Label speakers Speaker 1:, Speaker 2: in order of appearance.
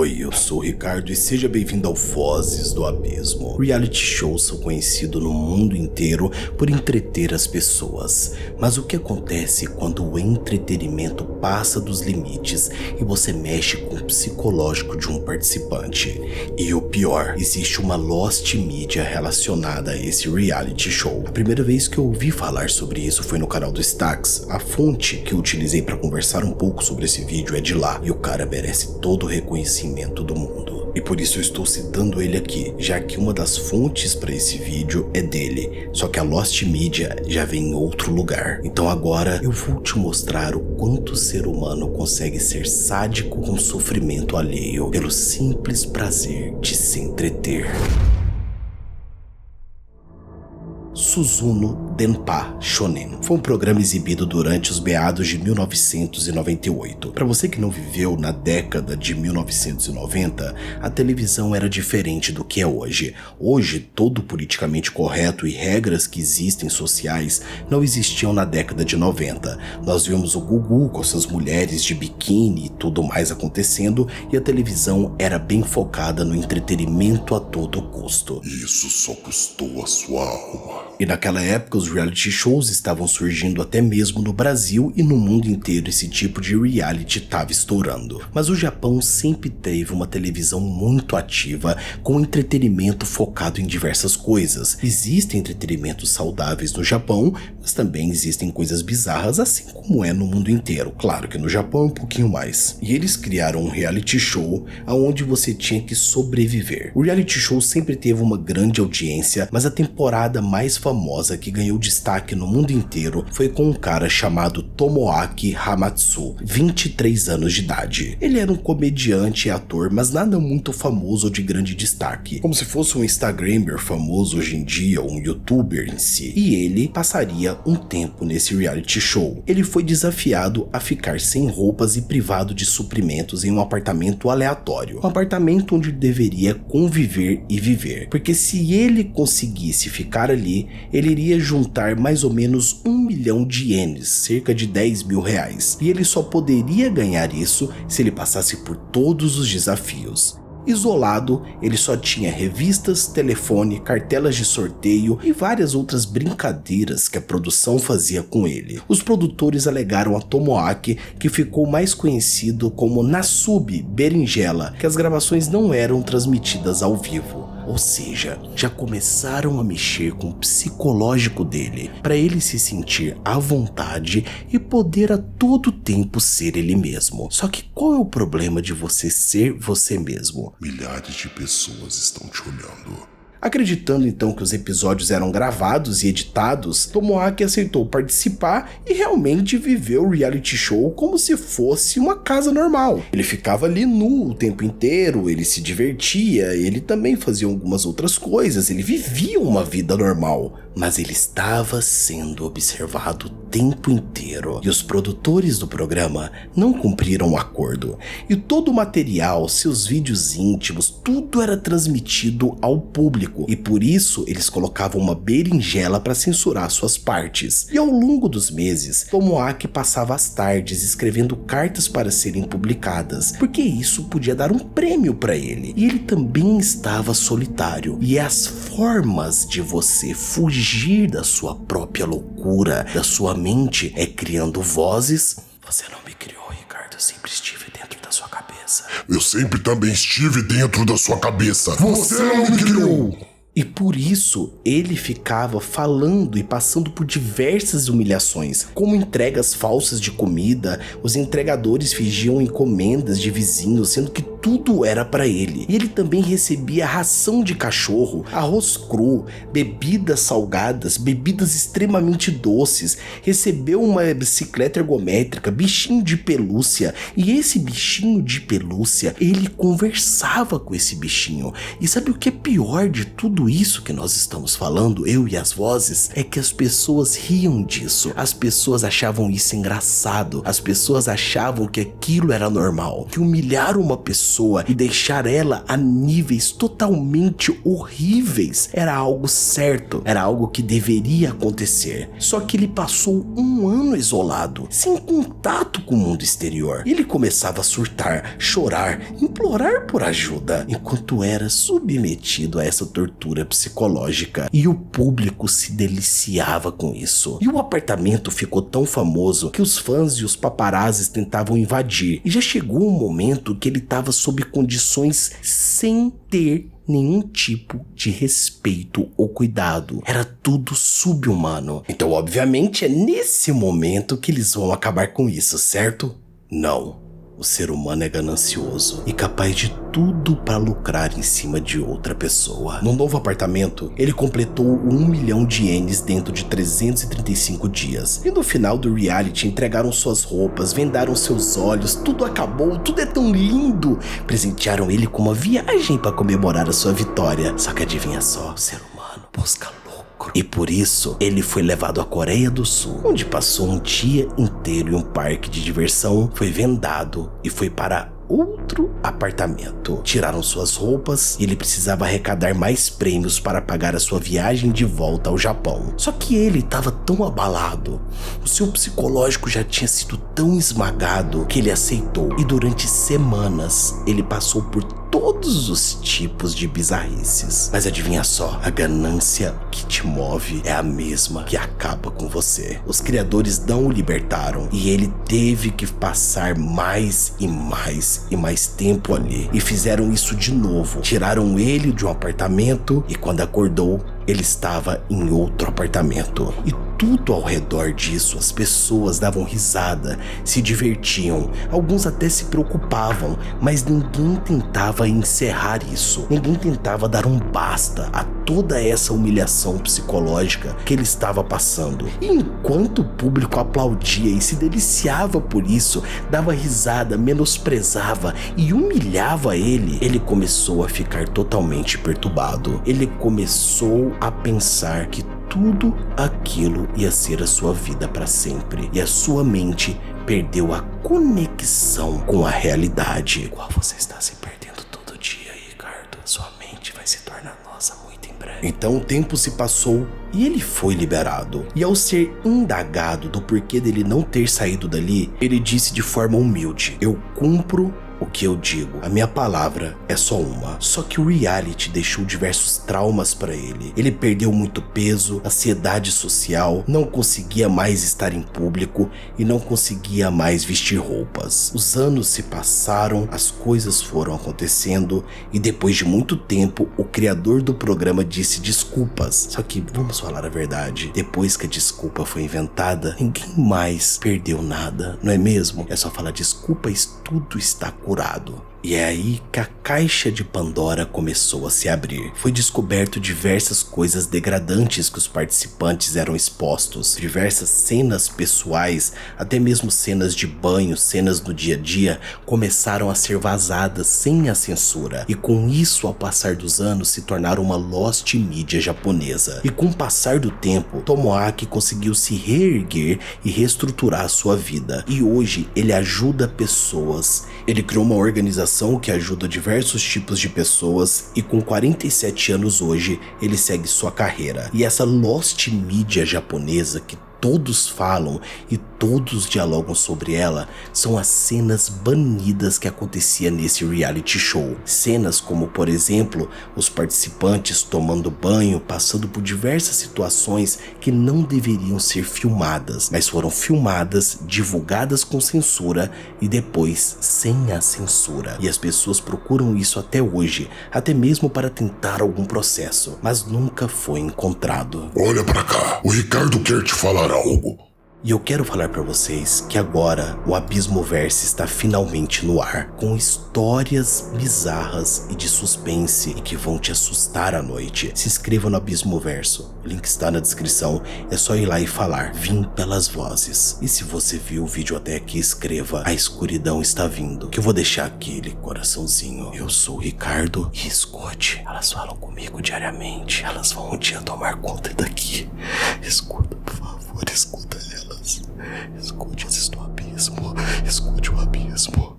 Speaker 1: Oi, eu sou o Ricardo e seja bem-vindo ao Vozes do Abismo. Reality shows são conhecidos no mundo inteiro por entreter as pessoas. Mas o que acontece quando o entretenimento passa dos limites e você mexe com o psicológico de um participante? E o pior, existe uma lost media relacionada a esse reality show. A primeira vez que eu ouvi falar sobre isso foi no canal do Stax. A fonte que eu utilizei para conversar um pouco sobre esse vídeo é de lá, e o cara merece todo o reconhecimento do mundo. E por isso eu estou citando ele aqui, já que uma das fontes para esse vídeo é dele, só que a Lost Media já vem em outro lugar. Então agora eu vou te mostrar o quanto o ser humano consegue ser sádico com sofrimento alheio pelo simples prazer de se entreter. Suzuno Denpa Shonen foi um programa exibido durante os meados de 1998. Para você que não viveu na década de 1990, a televisão era diferente do que é hoje. Hoje, todo politicamente correto e regras que existem sociais não existiam na década de 90. Nós vimos o Gugu com suas mulheres de biquíni e tudo mais acontecendo, e a televisão era bem focada no entretenimento a todo custo.
Speaker 2: Isso só custou a sua alma.
Speaker 1: E naquela época os reality shows estavam surgindo até mesmo no Brasil, e no mundo inteiro esse tipo de reality estava estourando. Mas o Japão sempre teve uma televisão muito ativa, com entretenimento focado em diversas coisas. Existem entretenimentos saudáveis no Japão, mas também existem coisas bizarras, assim como é no mundo inteiro. Claro que no Japão é um pouquinho mais. E eles criaram um reality show onde você tinha que sobreviver. O reality show sempre teve uma grande audiência, mas a temporada mais famosa que ganhou destaque no mundo inteiro foi com um cara chamado Tomoaki Hamatsu, 23 anos de idade. Ele era um comediante e ator, mas nada muito famoso ou de grande destaque, como se fosse um instagramer famoso hoje em dia, ou um youtuber em si. E ele passaria um tempo nesse reality show. Ele foi desafiado a ficar sem roupas e privado de suprimentos em um apartamento aleatório, um apartamento onde deveria conviver e viver, porque se ele conseguisse ficar ali, ele iria juntar mais ou menos 1 milhão de ienes, cerca de 10 mil reais, e ele só poderia ganhar isso se ele passasse por todos os desafios. Isolado, ele só tinha revistas, telefone, cartelas de sorteio e várias outras brincadeiras que a produção fazia com ele. Os produtores alegaram a Tomoaki que ficou mais conhecido como Nasubi Berinjela, que as gravações não eram transmitidas ao vivo. Ou seja, já começaram a mexer com o psicológico dele, para ele se sentir à vontade e poder a todo tempo ser ele mesmo. Só que qual é o problema de você ser você mesmo?
Speaker 2: Milhares de pessoas estão te olhando.
Speaker 1: Acreditando então que os episódios eram gravados e editados, Tomoaki aceitou participar e realmente viveu o reality show como se fosse uma casa normal. Ele ficava ali nu o tempo inteiro, ele se divertia, ele também fazia algumas outras coisas, ele vivia uma vida normal. Mas ele estava sendo observado o tempo inteiro, e os produtores do programa não cumpriram o acordo. E todo o material, seus vídeos íntimos, tudo era transmitido ao público, e por isso eles colocavam uma berinjela para censurar suas partes. E ao longo dos meses, Tomoaki passava as tardes escrevendo cartas para serem publicadas, porque isso podia dar um prêmio para ele. E ele também estava solitário, e as formas de você fugir da sua própria loucura, da sua mente, é criando vozes. Você não me criou, Ricardo, eu sempre estive dentro da sua cabeça.
Speaker 2: Eu sempre também estive dentro da sua cabeça. Você não me criou!
Speaker 1: E por isso, ele ficava falando e passando por diversas humilhações, como entregas falsas de comida. Os entregadores fingiam encomendas de vizinhos, sendo que tudo era para ele. E ele também recebia ração de cachorro, arroz cru, bebidas salgadas, bebidas extremamente doces. Recebeu uma bicicleta ergométrica, bichinho de pelúcia. E esse bichinho de pelúcia, ele conversava com esse bichinho. E sabe o que é pior de tudo isso que nós estamos falando, eu e as vozes? É que as pessoas riam disso. As pessoas achavam isso engraçado. As pessoas achavam que aquilo era normal. Que humilhar uma pessoa pessoa e deixar ela a níveis totalmente horríveis era algo certo, era algo que deveria acontecer. Só que ele passou um ano isolado, sem contato com o mundo exterior. Ele começava a surtar, chorar, implorar por ajuda, enquanto era submetido a essa tortura psicológica. E o público se deliciava com isso. E o apartamento ficou tão famoso que os fãs e os paparazzis tentavam invadir. E já chegou um momento que ele estava sob condições sem ter nenhum tipo de respeito ou cuidado. Era tudo subhumano. Então, obviamente, é nesse momento que eles vão acabar com isso, certo? Não. O ser humano é ganancioso e capaz de tudo para lucrar em cima de outra pessoa. No novo apartamento, ele completou 1 milhão de ienes dentro de 335 dias. E no final do reality, entregaram suas roupas, vendaram seus olhos, tudo acabou, tudo é tão lindo. Presentearam ele com uma viagem para comemorar a sua vitória. Só que adivinha só, o ser humano busca lucro. E por isso, ele foi levado à Coreia do Sul, onde passou um dia inteiro em um parque de diversão, foi vendado e foi para outro apartamento. Tiraram suas roupas e ele precisava arrecadar mais prêmios para pagar a sua viagem de volta ao Japão. Só que ele estava tão abalado, o seu psicológico já tinha sido tão esmagado que ele aceitou. E durante semanas, ele passou por todos os tipos de bizarrices. Mas adivinha só, a ganância que te move é a mesma que acaba com você. Os criadores não o libertaram e ele teve que passar mais e mais tempo ali. E fizeram isso de novo. Tiraram ele de um apartamento e quando acordou, ele estava em outro apartamento. E tudo ao redor disso, as pessoas davam risada, se divertiam, alguns até se preocupavam, mas ninguém tentava encerrar isso. Ninguém tentava dar um basta a toda essa humilhação psicológica que ele estava passando. E enquanto o público aplaudia e se deliciava por isso, dava risada, menosprezava e humilhava ele, ele começou a ficar totalmente perturbado. Ele começou a pensar que tudo aquilo ia ser a sua vida para sempre. E a sua mente perdeu a conexão com a realidade. Qual você está se perdendo todo dia, Ricardo? Sua mente vai se tornar nossa muito em breve. Então o tempo se passou e ele foi liberado. E ao ser indagado do porquê dele não ter saído dali, ele disse de forma humilde: eu cumpro o que eu digo, a minha palavra é só uma. Só que o reality deixou diversos traumas para ele. Ele perdeu muito peso, ansiedade social, não conseguia mais estar em público e não conseguia mais vestir roupas. Os anos se passaram, as coisas foram acontecendo e depois de muito tempo, o criador do programa disse desculpas. Só que vamos falar a verdade, depois que a desculpa foi inventada, ninguém mais perdeu nada, não é mesmo? É só falar desculpa e tudo está curado. E é aí que a caixa de Pandora começou a se abrir. Foi descoberto diversas coisas degradantes que os participantes eram expostos. Diversas cenas pessoais, até mesmo cenas de banho, cenas do dia a dia, começaram a ser vazadas sem a censura. E com isso, ao passar dos anos, se tornaram uma lost media japonesa. E com o passar do tempo, Tomoaki conseguiu se reerguer e reestruturar a sua vida. E hoje, ele ajuda pessoas. Ele criou uma organização que ajuda diversos tipos de pessoas e com 47 anos hoje, ele segue sua carreira. E essa lost media japonesa que todos falam e todos dialogam sobre ela são as cenas banidas que acontecia nesse reality show. Cenas como, por exemplo, os participantes tomando banho, passando por diversas situações que não deveriam ser filmadas, mas foram filmadas, divulgadas com censura e depois sem a censura. E as pessoas procuram isso até hoje, até mesmo para tentar algum processo, mas nunca foi encontrado.
Speaker 2: Olha pra cá, o Ricardo quer te falar algo.
Speaker 1: E eu quero falar pra vocês que agora o Abismoverse está finalmente no ar, com histórias bizarras e de suspense e que vão te assustar à noite. Se inscreva no Abismoverso, o link está na descrição, é só ir lá e falar, vim pelas vozes. E se você viu o vídeo até aqui, escreva, a escuridão está vindo, que eu vou deixar aquele coraçãozinho. Eu sou o Ricardo e escute, elas falam comigo diariamente, elas vão um dia tomar conta daqui. Escuta, por favor, escuta elas. Escute, existe o abismo. Escute o abismo.